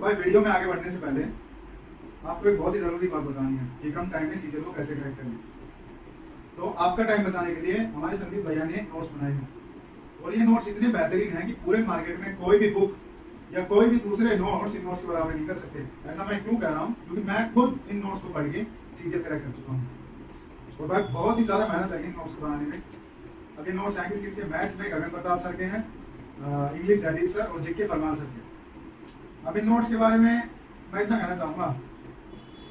तो भाई वीडियो में आगे बढ़ने से पहले आपको एक बहुत ही ज़रूरी बात बतानी है कि कम टाइम में सीजन को कैसे क्रैक करें। तो आपका टाइम बचाने के लिए हमारे संदीप भैया ने नोट्स बनाए हैं और ये नोट्स इतने बेहतरीन हैं कि पूरे मार्केट में कोई भी बुक या कोई भी दूसरे नोट्स इन नोट्स के बराबर नहीं कर सकते। ऐसा मैं क्यों कह रहा हूँ, क्योंकि मैं खुद इन नोट्स को पढ़ के सीजन क्रैक कर चुका हूँ और भाई बहुत ही ज़्यादा मेहनत लगी इन नोट्स को बनाने में। अब ये नोट्स आएंगे सीधे मैथ्स में गगन प्रताप सर के हैं, इंग्लिश जयदीप सर और जीके परमान सर के। अब इन नोट्स के बारे में मैं इतना कहना चाहूँगा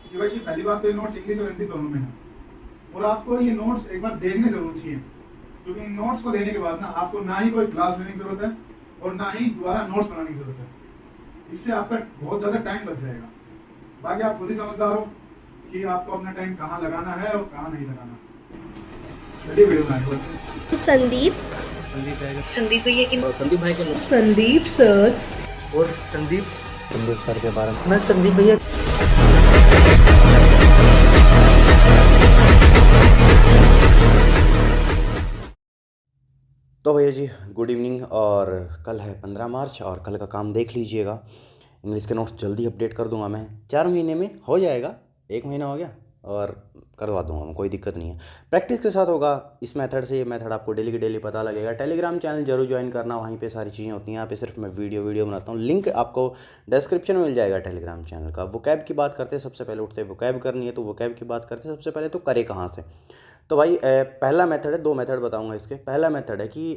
कि भाई ये पहली बात तो ये नोट्स इंग्लिश और हिंदी दोनों में है और आपको ये नोट्स एक बार देखने जरूर चाहिए, क्योंकि इन नोट्स को लेने के बाद ना आपको ना ही कोई क्लास लेने की जरूरत है और ना ही दोबारा नोट्स बनाने की जरूरत है। इससे आपका बहुत ज़्यादा टाइम बच जाएगा। बाकी आप खुद ही समझदार हो कि आपको अपना टाइम कहाँ लगाना है और कहाँ नहीं लगाना। चलिए वीडियो में आगे बढ़ते हैं। संदीप भैया की संदीप भाई के संदीप सर और संदीप सर के बारे में मैं संदीप भैया तो भैया जी गुड इवनिंग। और कल है 15 मार्च और कल का काम देख लीजिएगा। इंग्लिश के नोट्स जल्दी अपडेट कर दूंगा मैं, 4 महीने में हो जाएगा, 1 महीना हो गया और करवा दूंगा मैं, कोई दिक्कत नहीं है। प्रैक्टिस के साथ होगा इस मेथड से। ये मेथड आपको डेली की डेली पता लगेगा। टेलीग्राम चैनल जरूर ज्वाइन करना, वहीं पे सारी चीज़ें होती हैं। यहाँ पे सिर्फ मैं वीडियो बनाता हूँ। लिंक आपको डिस्क्रिप्शन में मिल जाएगा टेलीग्राम चैनल का। वोकैब की बात करते हैं, सबसे पहले उठते वोकैब करनी है तो वोकैब की बात करते हैं सबसे पहले तो करे कहाँ से। तो भाई पहला मेथड है, 2 मेथड बताऊंगा इसके। पहला मेथड है कि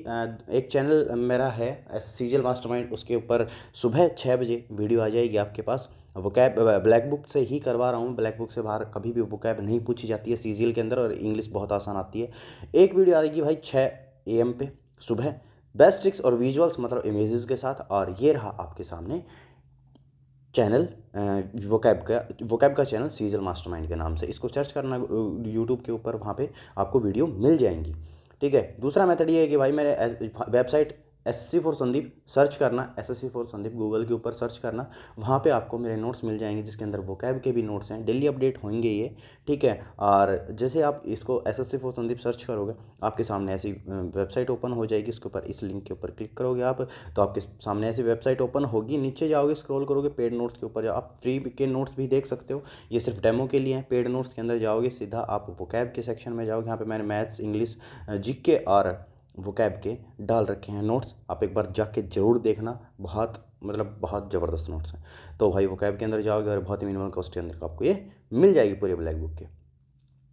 एक चैनल मेरा है सीजल मास्टरमाइंड, उसके ऊपर सुबह 6 बजे वीडियो आ जाएगी आपके पास। वोकैब ब्लैक बुक से ही करवा रहा हूँ, ब्लैक बुक से बाहर कभी भी वोकैब नहीं पूछी जाती है सीजीएल के अंदर और इंग्लिश बहुत आसान आती है। एक वीडियो आएगी भाई 6 AM पे सुबह, बेस्ट ट्रिक्स और विजुअल्स मतलब इमेजेस के साथ। और ये रहा आपके सामने चैनल वोकैब का चैनल सीजल मास्टरमाइंड के नाम से। इसको सर्च करना यूट्यूब के ऊपर, वहाँ पे आपको वीडियो मिल जाएंगी। ठीक है। दूसरा मेथड ये है कि भाई मेरे website SSC for Sandeep search करना, SSC फॉर संदीप गूगल के ऊपर सर्च करना, वहाँ पे आपको मेरे नोट्स मिल जाएंगे जिसके अंदर वोकैब के भी नोट्स हैं, डेली अपडेट होंगे ये। ठीक है। और जैसे आप इसको SSC फॉर संदीप सर्च करोगे आपके सामने ऐसी वेबसाइट ओपन हो जाएगी। इसके ऊपर इस लिंक के ऊपर क्लिक करोगे आप तो आपके सामने ऐसी वेबसाइट ओपन होगी। नीचे जाओगे, स्क्रॉल करोगे, पेड नोट्स के ऊपर जाओ। आप फ्री के नोट्स भी देख सकते हो, ये सिर्फ डेमो के लिए हैं। पेड नोट्स के अंदर जाओगे, सीधा आप वोकैब के सेक्शन में जाओगे। यहाँ पे मैंने मैथ्स, इंग्लिश, जीके और वोकैब के डाल रखे हैं नोट्स। आप एक बार जाके ज़रूर देखना, बहुत ज़बरदस्त नोट्स हैं। तो भाई वोकैब के अंदर जाओगे और बहुत ही मिनिमल कॉस्ट के अंदर आपको ये मिल जाएगी पूरे ब्लैक बुक के।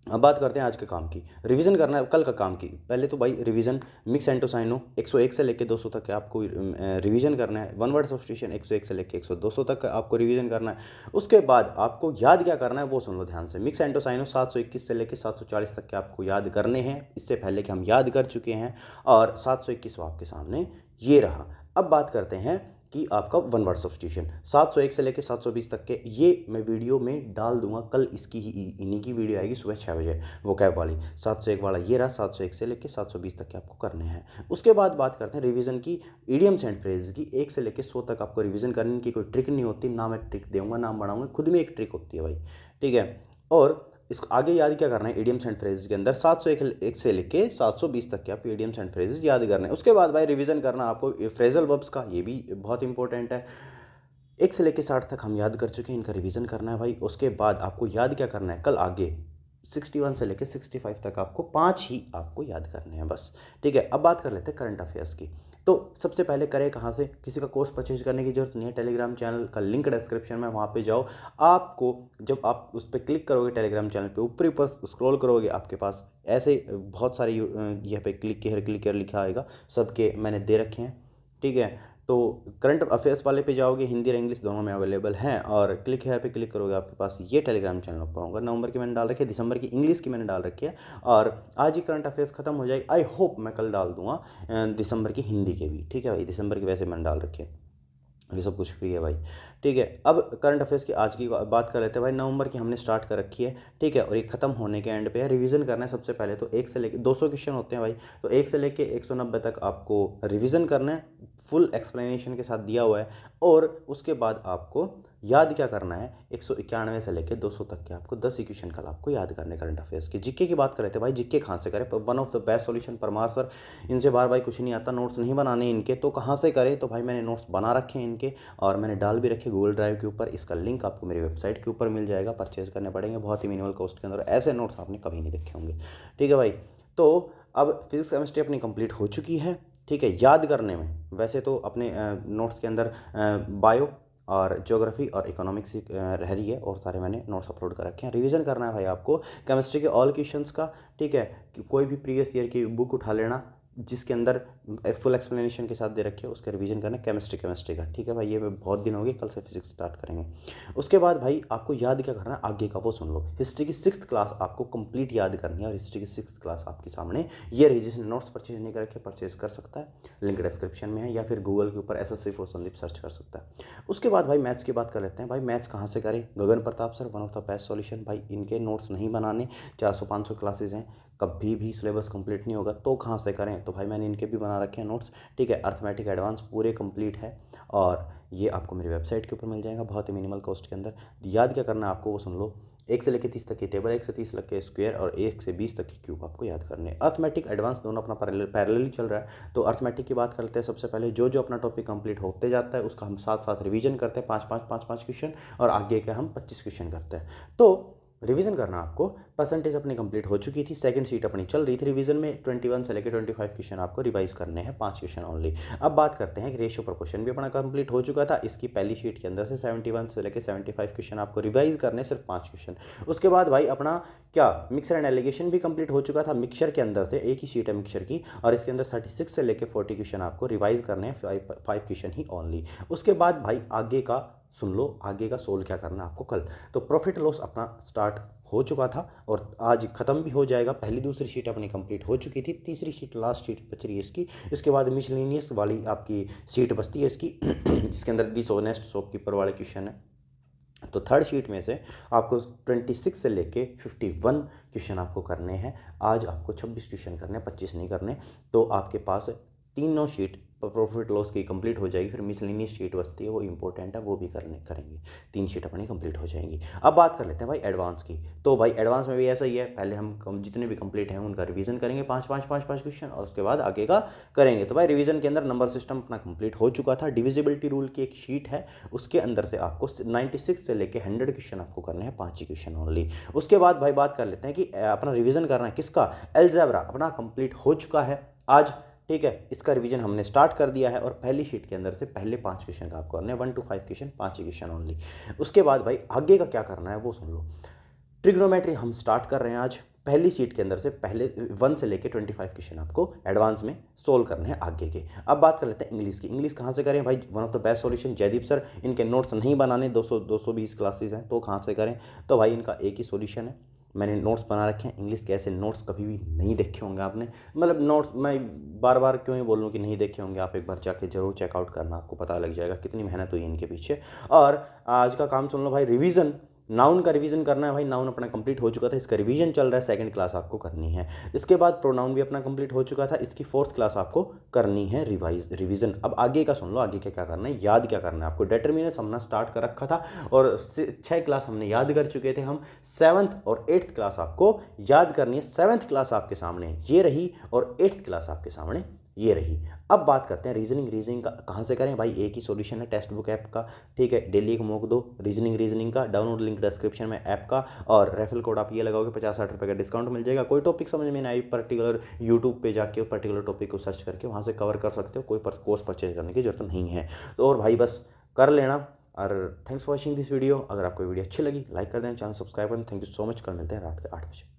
अब बात करते हैं आज के काम की। रिवीजन करना है कल का काम की। पहले तो भाई रिवीजन मिक्स एंड साइनो 101 से लेके 200 तक आपको रिवीजन करना है। वन वर्ड सब्स्टिट्यूशन 101 से लेके 200 तक आपको रिवीजन करना है। उसके बाद आपको याद क्या करना है वो सुन लो ध्यान से। मिक्स एंड साइनो 721 से लेके 740 तक के आपको याद करने हैं, इससे पहले कि हम याद कर चुके हैं। और 721 आपके सामने ये रहा। अब बात करते हैं कि आपका वन वर्ड सब्स्टिट्यूशन 701 से लेकर 720 तक के ये मैं वीडियो में डाल दूंगा। कल इसकी ही इन्हीं की वीडियो आएगी सुबह 6 बजे वोकैब वाली। 701 वाला ये रहा, 701 से लेकर 720 तक के आपको करने हैं। उसके बाद बात करते हैं रिवीजन की, इडियम्स एंड फ्रेज की। 1 से लेकर 100 तक आपको रिवीजन करने की कोई ट्रिक नहीं होती, ना मैं ट्रिक दूंगा ना बढ़ाऊंगा, खुद में एक ट्रिक होती है भाई। ठीक है। और इसको आगे याद क्या करना है, इडियम्स एंड फ्रेजेस के अंदर 701 से लेके 720 तक के आपको इडियम्स एंड फ्रेजेस याद करने हैं। उसके बाद भाई रिवीजन करना आपको फ्रेजल वर्ब्स का, ये भी बहुत इंपॉर्टेंट है। 1 से लेके 60 तक हम याद कर चुके हैं, इनका रिवीजन करना है भाई। उसके बाद आपको याद क्या करना है, कल आगे 61 से लेके 65 तक आपको 5 ही आपको याद करने हैं बस। ठीक है। अब बात कर लेते हैं करंट अफेयर्स की। तो सबसे पहले करें कहाँ से, किसी का कोर्स परचेज करने की जरूरत नहीं है। टेलीग्राम चैनल का लिंक डिस्क्रिप्शन में, वहाँ पे जाओ। आपको जब आप उस पर क्लिक करोगे टेलीग्राम चैनल पे, ऊपरी ऊपर स्क्रॉल करोगे आपके पास ऐसे बहुत सारे यहाँ पे क्लिक केयर लिखा आएगा, सबके मैंने दे रखे हैं। ठीक है। तो करंट अफेयर्स वाले पे जाओगे, हिंदी और इंग्लिश दोनों में अवेलेबल हैं। और क्लिक हेयर पे क्लिक करोगे आपके पास ये टेलीग्राम चैनल ओपन होगा। नवंबर की मैंने डाल रखी है, दिसंबर की इंग्लिश की मैंने डाल रखी है और आज ही करंट अफेयर्स खत्म हो जाएगी। आई होप मैं कल डाल दूंगा दिसंबर की हिंदी के भी। ठीक है भाई, दिसंबर की वैसे मैंने डाल रखी है, ये सब कुछ फ्री है भाई। ठीक है। अब करंट अफेयर्स की आज की बात कर लेते हैं भाई। नवंबर की हमने स्टार्ट कर रखी है। ठीक है। और ये खत्म होने के एंड पे है। रिवीजन करना है सबसे पहले तो 1 से लेके 200 क्वेश्चन होते हैं भाई, तो 1 से लेके 190 तक आपको रिवीजन करना है, फुल एक्सप्लेनेशन के साथ दिया हुआ है। और उसके बाद आपको याद क्या करना है, 191 से लेकर 200 तक के आपको 10 इक्वेशन कल आपको याद करने करंट अफेयर्स की। जीके की बात करें तो भाई जीके कहाँ से करें, one of the best solution Parmar sir, इनसे बार भाई कुछ नहीं आता, नोट्स नहीं बनाने इनके, तो कहाँ से करें, तो भाई मैंने नोट्स बना रखे हैं इनके और मैंने डाल भी रखे गूगल ड्राइव के ऊपर। इसका लिंक आपको मेरी वेबसाइट के ऊपर मिल जाएगा, परचेज करने पड़ेंगे बहुत ही मिनिमल कॉस्ट के अंदर। ऐसे नोट्स आपने कभी नहीं देखे होंगे, ठीक है भाई। तो अब फिजिक्स केमिस्ट्री अपनी कंप्लीट हो चुकी है, ठीक है। याद करने में वैसे तो अपने नोट्स के अंदर बायो और ज्योग्राफी और इकोनॉमिक्स रह रही है, और सारे मैंने नोट्स अपलोड कर रखे हैं। रिवीजन करना है भाई आपको केमिस्ट्री के ऑल क्वेश्चंस का, ठीक है। कोई भी प्रीवियस ईयर की बुक उठा लेना जिसके अंदर फुल एक्सप्लेनेशन के साथ दे रखे हो, उसका रिवीजन करना केमिस्ट्री का, ठीक है भाई। ये बहुत दिन हो गए, कल से फिजिक्स स्टार्ट करेंगे। उसके बाद भाई आपको याद क्या करना है आगे का, वो सुन लो। हिस्ट्री की 6th क्लास आपको कंप्लीट याद करनी है, और हिस्ट्री की 6th क्लास आपके सामने ये रही। जिसने नोट्स परचेज नहीं कर रखे परचेज कर सकता है, लिंक डिस्क्रिप्शन में है, या फिर गूगल के ऊपर SSC फॉर संदीप सर्च कर सकता है। उसके बाद भाई मैथ्स की बात कर लेते हैं। भाई मैथ्स कहाँ से करें, Gagan Pratap sir one of the best solution. भाई इनके नोट्स नहीं बनाने, 400-500 क्लासेज हैं, कभी भी सिलेबस कंप्लीट नहीं होगा, तो कहाँ से करें, तो भाई मैंने इनके भी बना रखे हैं नोट्स, ठीक है। अर्थमेटिक एडवांस पूरे कंप्लीट है, और ये आपको मेरी वेबसाइट के ऊपर मिल जाएगा बहुत ही मिनिमल कॉस्ट के अंदर। याद क्या करना है आपको, वो सुन लो। 1 से लेकर 30 तक की टेबल, 1 से 30 तक के स्क्वायर, और 1 से 20 तक की क्यूब आपको याद करने हैं। अर्थमेटिक एडवांस दोनों अपना पैरेलली चल रहा है, तो अर्थमेटिक की बात करते हैं। सबसे पहले जो अपना टॉपिक कंप्लीट होते जाता है उसका हम साथ साथ रिवीजन करते हैं, 5-5 क्वेश्चन, और आगे के हम 25 क्वेश्चन करते हैं। तो रिवीजन करना आपको, परसेंटेज अपनी कंप्लीट हो चुकी थी, सेकंड शीट अपनी चल रही थी रिवीजन में। 21 से लेकर 25 क्वेश्चन आपको रिवाइज करने हैं, 5 क्वेश्चन ओनली। अब बात करते हैं कि रेशियो प्रोपोर्शन भी अपना कंप्लीट हो चुका था। इसकी पहली शीट के अंदर से 71 से लेकर 75 क्वेश्चन आपको रिवाइज करने, सिर्फ 5 क्वेश्चन। उसके बाद भाई अपना क्या मिक्सर एंड एलिगेशन भी कंप्लीट हो चुका था। मिक्सर के अंदर से एक ही शीट है मिक्सर की, और इसके अंदर 36 से लेकर 40 क्वेश्चन आपको रिवाइज करने हैं, 5 क्वेश्चन ही ओनली। उसके बाद भाई आगे का सुन लो, आगे का सोल्व क्या करना है आपको कल। तो प्रॉफिट लॉस अपना स्टार्ट हो चुका था और आज ख़त्म भी हो जाएगा। पहली दूसरी शीट अपनी कंप्लीट हो चुकी थी, तीसरी शीट लास्ट शीट बच रही है इसकी। इसके बाद मिसलेनियस वाली आपकी सीट बचती है इसकी जिसके अंदर डिसऑनेस्ट शॉपकीपर वाले क्वेश्चन है। तो थर्ड शीट में से आपको 26 से लेके 51 क्वेश्चन आपको करने हैं। आज आपको 26 क्वेश्चन करने, 25 नहीं करने। तो आपके पास तीनों शीट प्रॉफिट लॉस की कंप्लीट हो जाएगी। फिर मिसलेनियस शीट बचती है, वो इंपॉर्टेंट है, वो भी करेंगे। 3 शीट अपनी कंप्लीट हो जाएंगी। अब बात कर लेते हैं भाई एडवांस की। तो भाई एडवांस में भी ऐसा ही है, पहले हम जितने भी कंप्लीट हैं उनका रिवीजन करेंगे, 5 क्वेश्चन, और उसके बाद आगे का करेंगे। तो भाई रिवीजन के अंदर नंबर सिस्टम अपना कंप्लीट हो चुका था। डिविजिबिलिटी रूल की एक शीट है, उसके अंदर से आपको 96 से लेकर 100 क्वेश्चन आपको करने हैं, 5 क्वेश्चन ओनली। उसके बाद भाई बात कर लेते हैं कि अपना रिवीजन करना है किसका, अलजेब्रा अपना कंप्लीट हो चुका है आज, ठीक है। इसका रिवीजन हमने स्टार्ट कर दिया है, और पहली शीट के अंदर से पहले 5 क्वेश्चन का आपको करने हैं, 1 to 5 क्वेश्चन, 5 क्वेश्चन ओनली। उसके बाद भाई आगे का क्या करना है वो सुन लो। ट्रिग्नोमेट्री हम स्टार्ट कर रहे हैं आज। पहली शीट के अंदर से पहले 1 से लेकर 25 क्वेश्चन आपको एडवांस में सोल्व करने हैं आगे के। अब बात कर लेते हैं इंग्लिश की। इंग्लिश कहाँ से करें भाई, one of the best solution Jaydeep sir. इनके नोट्स नहीं बनाने, 220 क्लासेज हैं, तो कहाँ से करें, तो भाई इनका एक ही सॉल्यूशन है, मैंने नोट्स बना रखे हैं। इंग्लिश के ऐसे नोट्स कभी भी नहीं देखे होंगे आपने, मतलब नोट्स मैं बार बार क्यों ही बोल लूँ कि नहीं देखे होंगे, आप एक बार जाके जरूर चेकआउट करना, आपको पता लग जाएगा कितनी मेहनत हुई इनके पीछे। और आज का काम सुन लो भाई, रिवीजन नाउन का रिवीजन करना है भाई। नाउन अपना कंप्लीट हो चुका था, इसका रिवीजन चल रहा है, सेकंड क्लास आपको करनी है। इसके बाद प्रोनाउन भी अपना कंप्लीट हो चुका था, इसकी 4th क्लास आपको करनी है रिवीजन। अब आगे का सुन लो, आगे क्या करना है, याद क्या करना है आपको। डिटरमिनेंट्स हमने स्टार्ट कर रखा था, और 6 क्लास हमने याद कर चुके थे हम। 7th और 8th क्लास आपको याद करनी है। 7th क्लास आपके सामने ये रही, और 8th क्लास आपके सामने ये रही। अब बात करते हैं रीजनिंग का कहाँ से करें भाई। एक ही सॉल्यूशन है टेक्स्ट बुक ऐप का, ठीक है। डेली एक मॉक दो रीजनिंग का, डाउनलोड लिंक डिस्क्रिप्शन में ऐप का, और रेफरल कोड आप ये लगाओगे 50-60 रुपये का डिस्काउंट मिल जाएगा। कोई टॉपिक समझ में नहीं आई, पर्टिकुलर यूट्यूब पे जाके पर्टिकुलर टॉपिक को सर्च करके वहाँ से कवर कर सकते हो, कोई कोर्स परचेज करने की जरूरत नहीं है। तो और भाई बस कर लेना। और thanks for watching this video. अगर आपको वीडियो अच्छी लगी लाइक कर दें, चैनल सब्सक्राइब करें। Thank you so much. कल मिलते हैं रात के 8 बजे।